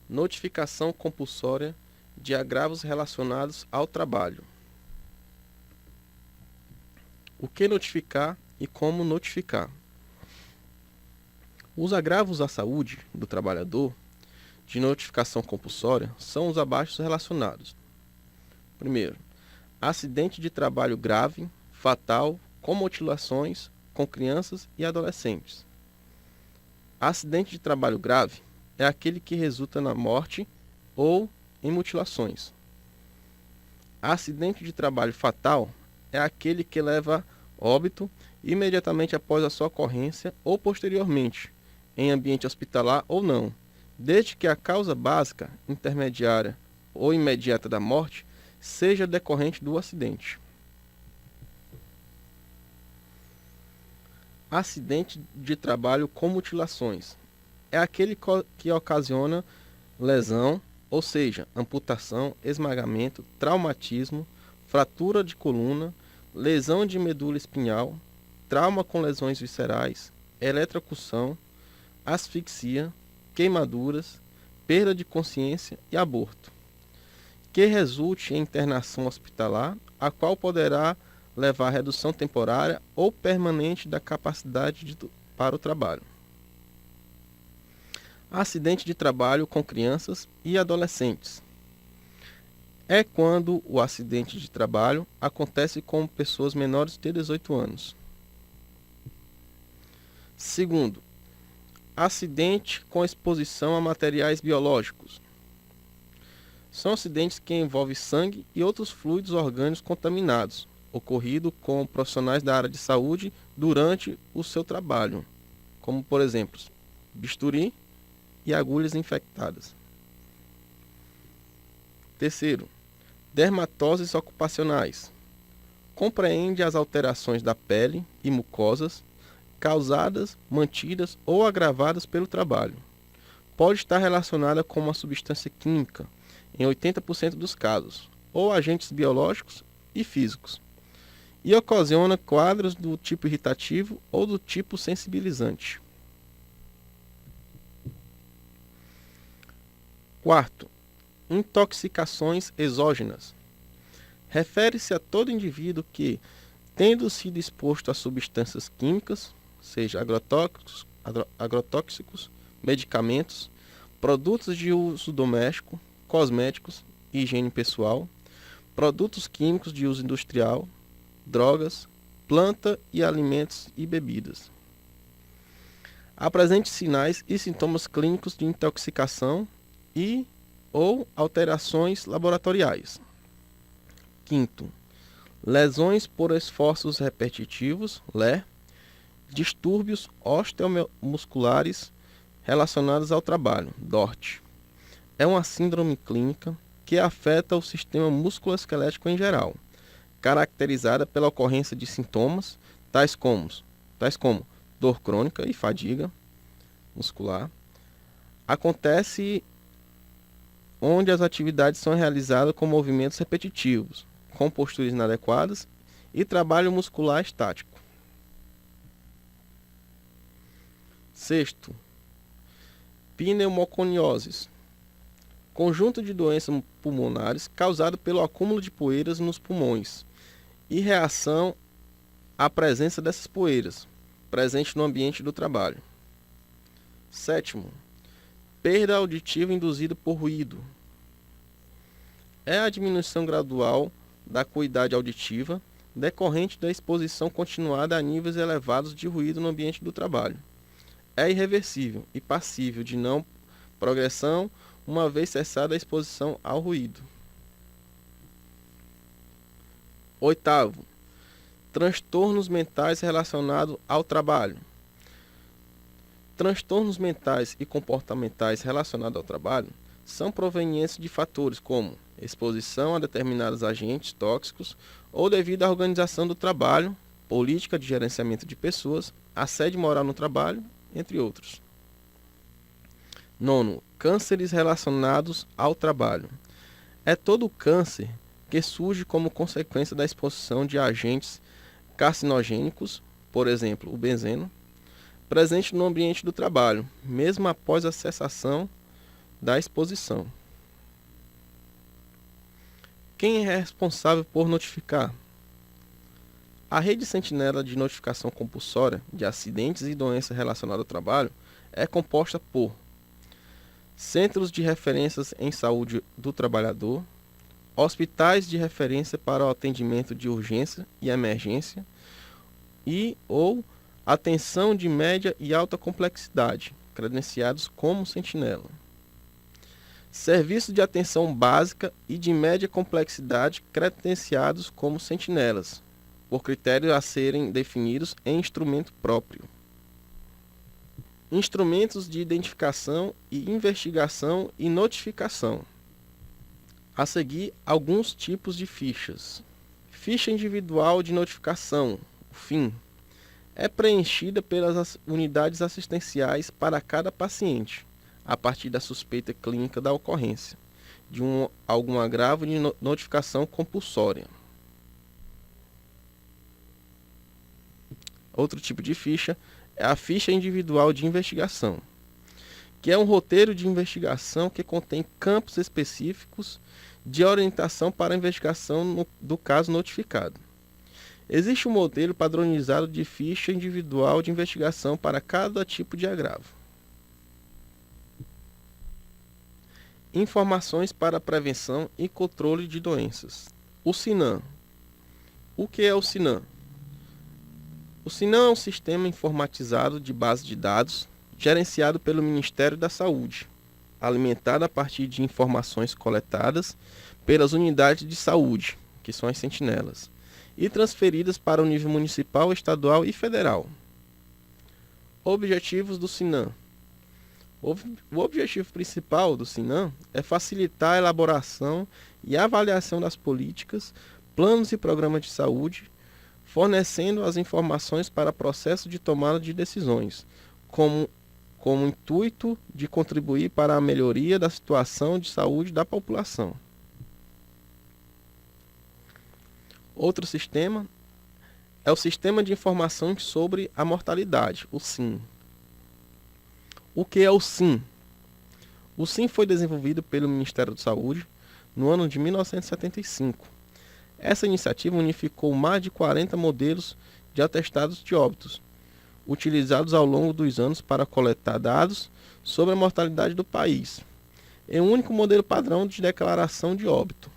Notificação compulsória de agravos relacionados ao trabalho. O que notificar e como notificar? Os agravos à saúde do trabalhador de notificação compulsória são os abaixo relacionados. Primeiro, acidente de trabalho grave, fatal, com mutilações, com crianças e adolescentes. Acidente de trabalho grave é aquele que resulta na morte ou em mutilações. Acidente de trabalho fatal é aquele que leva a óbito imediatamente após a sua ocorrência ou posteriormente, em ambiente hospitalar ou não, desde que a causa básica, intermediária ou imediata da morte seja decorrente do acidente. Acidente de trabalho com mutilações é aquele que ocasiona lesão, ou seja, amputação, esmagamento, traumatismo, fratura de coluna, lesão de medula espinhal, trauma com lesões viscerais, eletrocução, asfixia, queimaduras, perda de consciência e aborto, que resulte em internação hospitalar, a qual poderá levar a redução temporária ou permanente da capacidade para o trabalho. Acidente de trabalho com crianças e adolescentes. É quando o acidente de trabalho acontece com pessoas menores de 18 anos. Segundo, acidente com exposição a materiais biológicos. São acidentes que envolvem sangue e outros fluidos orgânicos contaminados, ocorrido com profissionais da área de saúde durante o seu trabalho, como, por exemplo, bisturi e agulhas infectadas. Terceiro, dermatoses ocupacionais. Compreende as alterações da pele e mucosas causadas, mantidas ou agravadas pelo trabalho. Pode estar relacionada com uma substância química, em 80% dos casos, ou agentes biológicos e físicos, e ocasiona quadros do tipo irritativo ou do tipo sensibilizante. Quarto, intoxicações exógenas. Refere-se a todo indivíduo que, tendo sido exposto a substâncias químicas, seja agrotóxicos, medicamentos, produtos de uso doméstico, cosméticos e higiene pessoal, produtos químicos de uso industrial, drogas, planta e alimentos e bebidas. Apresente sinais e sintomas clínicos de intoxicação e ou alterações laboratoriais. Quinto, lesões por esforços repetitivos, LER, distúrbios osteomusculares relacionados ao trabalho, DORT. É uma síndrome clínica que afeta o sistema musculoesquelético em geral, caracterizada pela ocorrência de sintomas tais como dor crônica e fadiga muscular. Acontece onde as atividades são realizadas com movimentos repetitivos, com posturas inadequadas e trabalho muscular estático. Sexto, pneumoconioses. Conjunto de doenças pulmonares causado pelo acúmulo de poeiras nos pulmões e reação à presença dessas poeiras, presente no ambiente do trabalho. Sétimo, perda auditiva induzida por ruído. É a diminuição gradual da acuidade auditiva decorrente da exposição continuada a níveis elevados de ruído no ambiente do trabalho. É irreversível e passível de não progressão uma vez cessada a exposição ao ruído. Oitavo, transtornos mentais relacionados ao trabalho. Transtornos mentais e comportamentais relacionados ao trabalho são provenientes de fatores como exposição a determinados agentes tóxicos ou devido à organização do trabalho, política de gerenciamento de pessoas, assédio moral no trabalho entre outros. Nono, cânceres relacionados ao trabalho. É todo câncer que surge como consequência da exposição de agentes carcinogênicos, por exemplo, o benzeno, presente no ambiente do trabalho, mesmo após a cessação da exposição. Quem é responsável por notificar? A rede sentinela de notificação compulsória de acidentes e doenças relacionadas ao trabalho é composta por centros de referências em saúde do trabalhador, hospitais de referência para o atendimento de urgência e emergência e ou atenção de média e alta complexidade, credenciados como sentinela. Serviços de atenção básica e de média complexidade, credenciados como sentinelas, por critérios a serem definidos em instrumento próprio. Instrumentos de identificação e investigação e notificação. A seguir, alguns tipos de fichas. Ficha individual de notificação, o FIN, é preenchida pelas unidades assistenciais para cada paciente, a partir da suspeita clínica da ocorrência de algum agravo de notificação compulsória. Outro tipo de ficha é a ficha individual de investigação, que é um roteiro de investigação que contém campos específicos de orientação para a investigação do caso notificado. Existe um modelo padronizado de ficha individual de investigação para cada tipo de agravo. Informações para a prevenção e controle de doenças. O SINAM. O que é o SINAM? O SINAM é um sistema informatizado de base de dados gerenciado pelo Ministério da Saúde, alimentado a partir de informações coletadas pelas unidades de saúde, que são as sentinelas, e transferidas para o nível municipal, estadual e federal. Objetivos do SINAM. O objetivo principal do SINAM é facilitar a elaboração e avaliação das políticas, planos e programas de saúde, fornecendo as informações para o processo de tomada de decisões, com o intuito de contribuir para a melhoria da situação de saúde da população. Outro sistema é o Sistema de Informações sobre a Mortalidade, o SIM. O que é o SIM? O SIM foi desenvolvido pelo Ministério da Saúde no ano de 1975. Essa iniciativa unificou mais de 40 modelos de atestados de óbitos, utilizados ao longo dos anos para coletar dados sobre a mortalidade do país, em um único modelo padrão de declaração de óbito.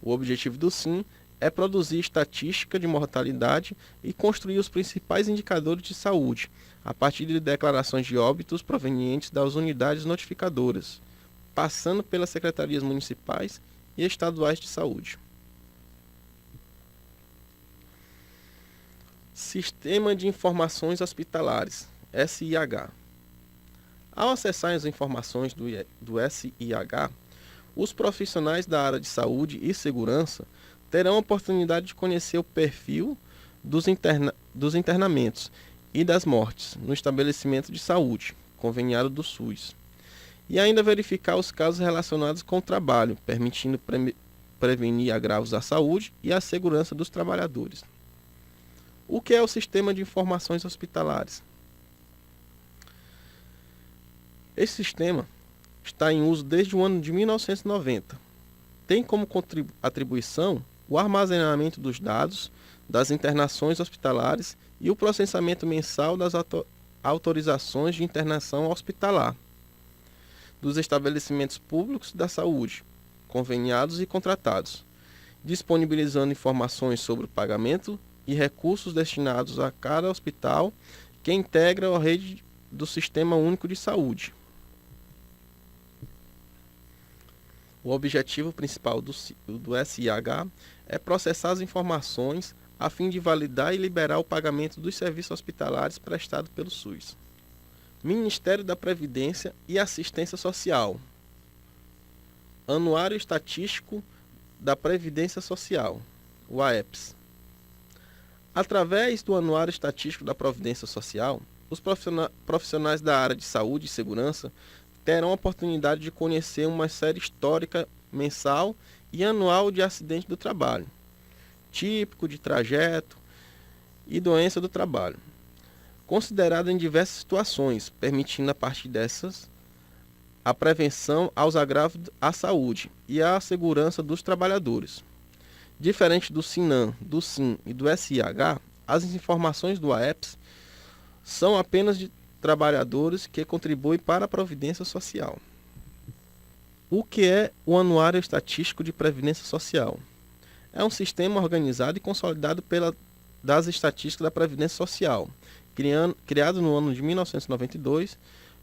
O objetivo do SIM é produzir estatística de mortalidade e construir os principais indicadores de saúde, a partir de declarações de óbitos provenientes das unidades notificadoras, passando pelas secretarias municipais e estaduais de saúde. Sistema de Informações Hospitalares, SIH. Ao acessar as informações do SIH, os profissionais da área de saúde e segurança terão a oportunidade de conhecer o perfil dos internamentos e das mortes no estabelecimento de saúde, conveniado do SUS, e ainda verificar os casos relacionados com o trabalho, permitindo prevenir agravos à saúde e à segurança dos trabalhadores. O que é o Sistema de Informações Hospitalares? Esse sistema está em uso desde o ano de 1990. Tem como atribuição o armazenamento dos dados das internações hospitalares e o processamento mensal das autorizações de internação hospitalar dos estabelecimentos públicos da saúde, conveniados e contratados, disponibilizando informações sobre o pagamento e recursos destinados a cada hospital que integra a rede do Sistema Único de Saúde. O objetivo principal do SIH é processar as informações a fim de validar e liberar o pagamento dos serviços hospitalares prestados pelo SUS. Ministério da Previdência e Assistência Social. Anuário Estatístico da Previdência Social, o AEPS. Através do Anuário Estatístico da Previdência Social, Os profissionais da área de saúde e segurança terão a oportunidade de conhecer uma série histórica mensal e anual de acidente do trabalho, típico de trajeto e doença do trabalho, considerado em diversas situações, permitindo a partir dessas a prevenção aos agravos à saúde e à segurança dos trabalhadores. Diferente do SINAM, do SIM e do SIH, as informações do AEPS são apenas de trabalhadores que contribuem para a Previdência Social. O que é o Anuário Estatístico de Previdência Social? É um sistema organizado e consolidado das estatísticas da Previdência Social, criado no ano de 1992,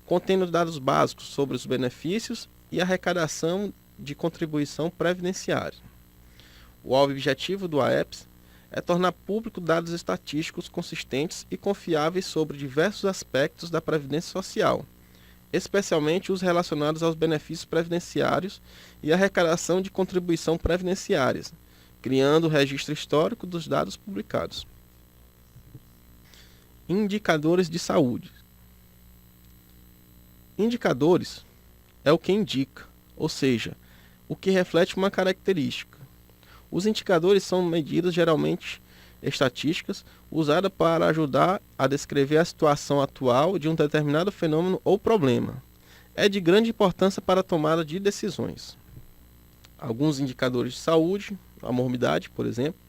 contendo dados básicos sobre os benefícios e arrecadação de contribuição previdenciária. O objetivo do AEPS é tornar público dados estatísticos consistentes e confiáveis sobre diversos aspectos da Previdência Social, especialmente os relacionados aos benefícios previdenciários e arrecadação de contribuição previdenciárias, criando o registro histórico dos dados publicados. Indicadores de saúde. Indicadores é o que indica, ou seja, o que reflete uma característica. Os indicadores são medidas geralmente estatísticas usadas para ajudar a descrever a situação atual de um determinado fenômeno ou problema. É de grande importância para a tomada de decisões. Alguns indicadores de saúde, a morbidade, por exemplo,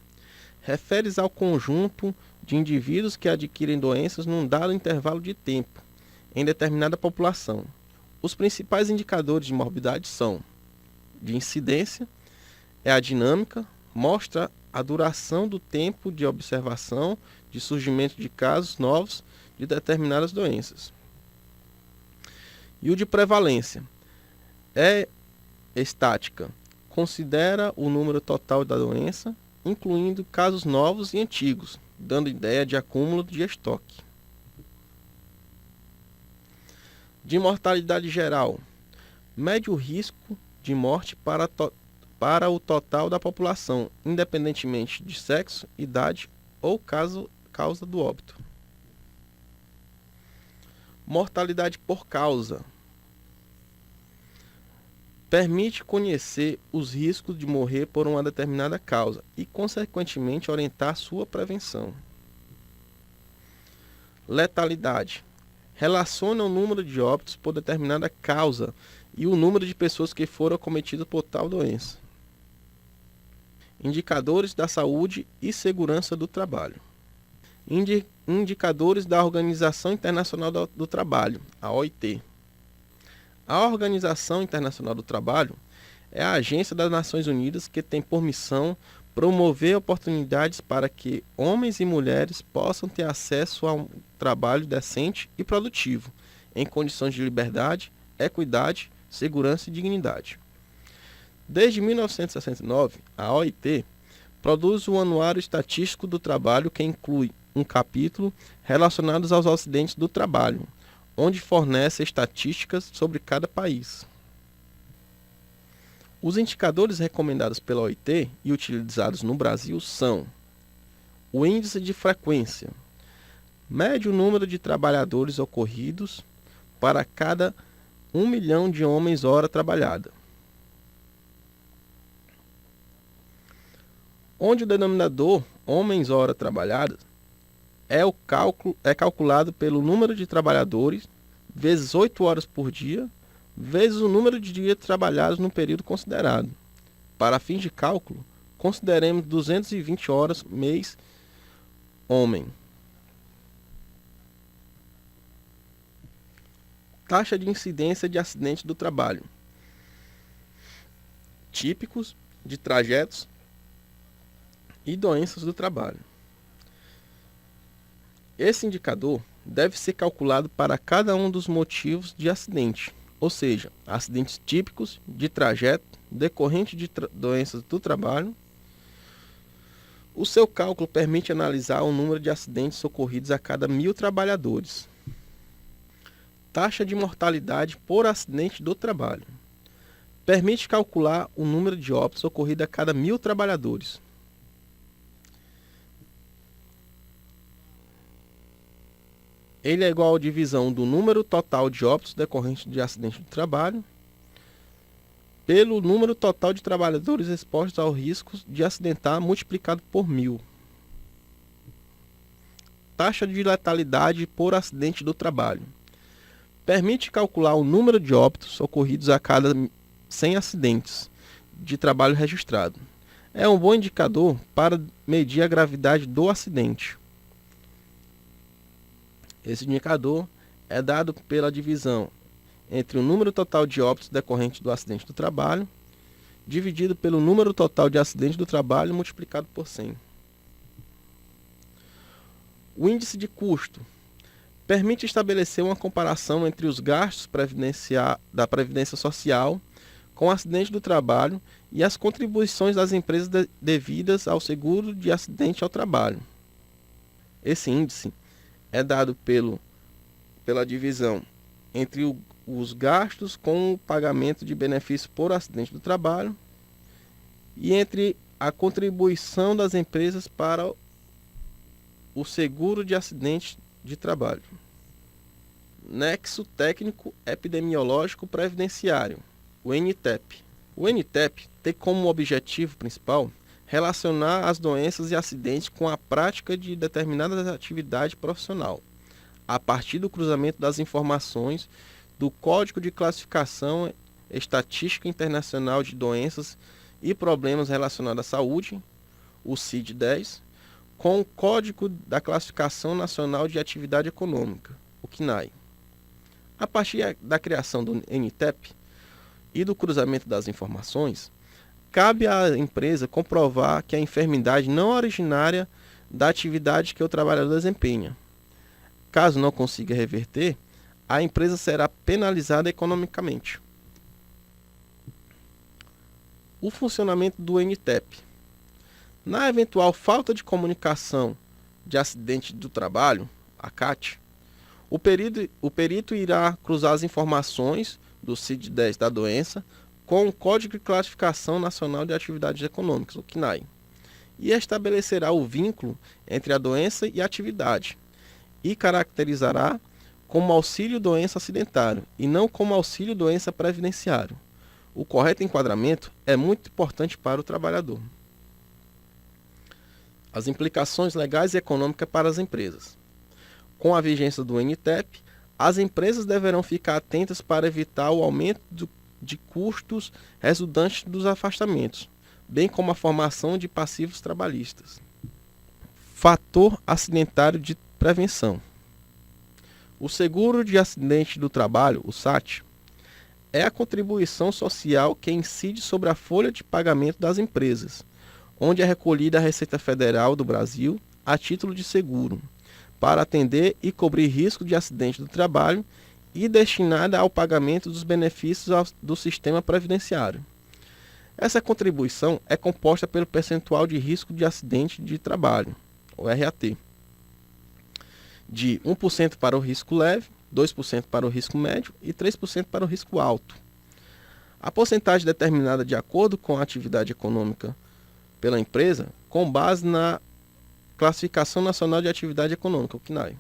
refere-se ao conjunto de indivíduos que adquirem doenças num dado intervalo de tempo, em determinada população. Os principais indicadores de morbidade são: de incidência, é a dinâmica, mostra a duração do tempo de observação de surgimento de casos novos de determinadas doenças. E o de prevalência é estática, considera o número total da doença, incluindo casos novos e antigos, dando ideia de acúmulo de estoque. De mortalidade geral, mede o risco de morte para o total da população, independentemente de sexo, idade ou causa do óbito. Mortalidade por causa. Permite conhecer os riscos de morrer por uma determinada causa e, consequentemente, orientar sua prevenção. Letalidade. Relaciona o número de óbitos por determinada causa e o número de pessoas que foram acometidas por tal doença. Indicadores da saúde e segurança do trabalho. Indicadores da Organização Internacional do Trabalho, a OIT. A Organização Internacional do Trabalho é a agência das Nações Unidas que tem por missão promover oportunidades para que homens e mulheres possam ter acesso a um trabalho decente e produtivo, em condições de liberdade, equidade, segurança e dignidade. Desde 1969, a OIT produz o Anuário Estatístico do Trabalho, que inclui um capítulo relacionado aos acidentes do trabalho, onde fornece estatísticas sobre cada país. Os indicadores recomendados pela OIT e utilizados no Brasil são: o índice de frequência, mede o número de trabalhadores ocorridos para cada 1 milhão de homens-hora trabalhada, onde o denominador homens-hora trabalhadas é calculado pelo número de trabalhadores vezes 8 horas por dia, vezes o número de dias trabalhados no período considerado. Para fins de cálculo, consideremos 220 horas mês homem. Taxa de incidência de acidentes do trabalho. Típicos de trajetos e doenças do trabalho. Esse indicador deve ser calculado para cada um dos motivos de acidente, ou seja, acidentes típicos de trajeto decorrente de doenças do trabalho. O seu cálculo permite analisar o número de acidentes ocorridos a cada 1.000 trabalhadores. Taxa de mortalidade por acidente do trabalho. Permite calcular o número de óbitos ocorridos a cada 1.000 trabalhadores. ele é igual à divisão do número total de óbitos decorrentes de acidente de trabalho pelo número total de trabalhadores expostos ao risco de acidentar multiplicado por 1000. Taxa de letalidade por acidente do trabalho. Permite calcular o número de óbitos ocorridos a cada 100 acidentes de trabalho registrado. É um bom indicador para medir a gravidade do acidente. Esse indicador é dado pela divisão entre o número total de óbitos decorrentes do acidente do trabalho, dividido pelo número total de acidentes do trabalho multiplicado por 100. O índice de custo permite estabelecer uma comparação entre os gastos da Previdência Social com o acidente do trabalho e as contribuições das empresas devidas ao seguro de acidente ao trabalho. Esse índice é dado pela divisão entre os gastos com o pagamento de benefício por acidente do trabalho e entre a contribuição das empresas para o seguro de acidente de trabalho. Nexo Técnico Epidemiológico Previdenciário, o NTEP. O NTEP tem como objetivo principal relacionar as doenças e acidentes com a prática de determinada atividade profissional, a partir do cruzamento das informações do Código de Classificação Estatística Internacional de Doenças e Problemas Relacionados à Saúde, o CID-10, com o Código da Classificação Nacional de Atividade Econômica, o CNAE. A partir da criação do NTEP e do cruzamento das informações, cabe à empresa comprovar que a enfermidade não é originária da atividade que o trabalhador desempenha. Caso não consiga reverter, a empresa será penalizada economicamente. O funcionamento do NTEP. Na eventual falta de comunicação de acidente do trabalho, a CAT, o perito irá cruzar as informações do CID-10 da doença com o Código de Classificação Nacional de Atividades Econômicas, o CNAE, e estabelecerá o vínculo entre a doença e a atividade, e caracterizará como auxílio-doença acidentário e não como auxílio-doença previdenciário. O correto enquadramento é muito importante para o trabalhador. As implicações legais e econômicas para as empresas. Com a vigência do NTEP, as empresas deverão ficar atentas para evitar o aumento de custos resultantes dos afastamentos, bem como a formação de passivos trabalhistas. Fator acidentário de prevenção. O seguro de acidente do trabalho, o SAT, é a contribuição social que incide sobre a folha de pagamento das empresas, onde é recolhida a Receita Federal do Brasil a título de seguro, para atender e cobrir risco de acidente do trabalho e destinada ao pagamento dos benefícios do sistema previdenciário. Essa contribuição é composta pelo percentual de risco de acidente de trabalho, o RAT, de 1% para o risco leve, 2% para o risco médio e 3% para o risco alto. A porcentagem determinada de acordo com a atividade econômica pela empresa, com base na Classificação Nacional de Atividade Econômica, o CNAE.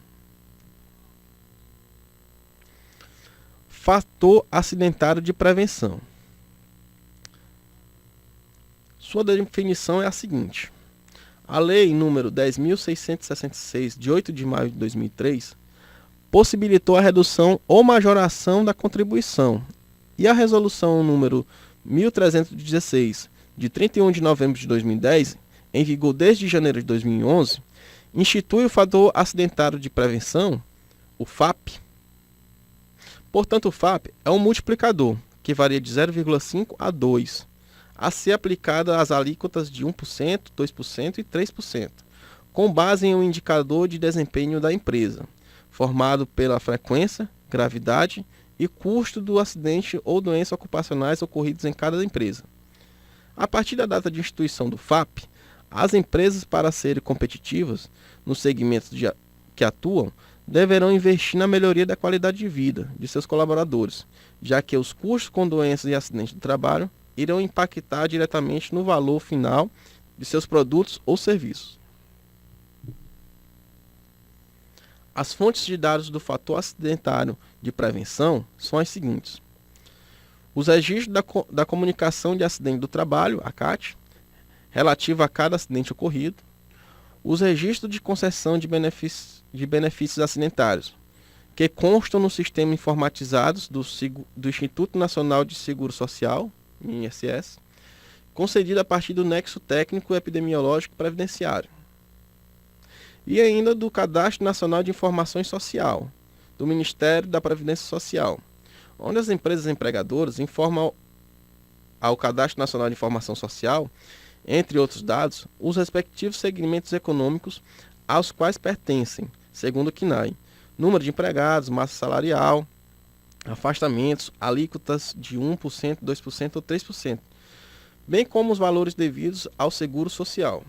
Fator acidentário de prevenção. Sua definição é a seguinte: a Lei nº 10.666, de 8 de maio de 2003, possibilitou a redução ou majoração da contribuição, e a Resolução nº 1316, de 31 de novembro de 2010, em vigor desde janeiro de 2011, institui o fator acidentário de prevenção, o FAP. Portanto, o FAP é um multiplicador, que varia de 0,5 a 2, a ser aplicada às alíquotas de 1%, 2% e 3%, com base em um indicador de desempenho da empresa, formado pela frequência, gravidade e custo do acidente ou doenças ocupacionais ocorridos em cada empresa. A partir da data de instituição do FAP, as empresas, para serem competitivas nos segmentos que atuam, deverão investir na melhoria da qualidade de vida de seus colaboradores, já que os custos com doenças e acidentes de trabalho irão impactar diretamente no valor final de seus produtos ou serviços. As fontes de dados do fator acidentário de prevenção são as seguintes: os registros da comunicação de acidente do trabalho, a CAT, relativa a cada acidente ocorrido, os registros de concessão de benefícios acidentários, que constam no sistema informatizados do Instituto Nacional de Seguro Social, INSS, concedido a partir do nexo técnico epidemiológico previdenciário, e ainda do Cadastro Nacional de Informações Social, do Ministério da Previdência Social, onde as empresas empregadoras informam ao Cadastro Nacional de Informação Social, entre outros dados, os respectivos segmentos econômicos aos quais pertencem, segundo o CNAE, número de empregados, massa salarial, afastamentos, alíquotas de 1%, 2% ou 3%, bem como os valores devidos ao seguro social.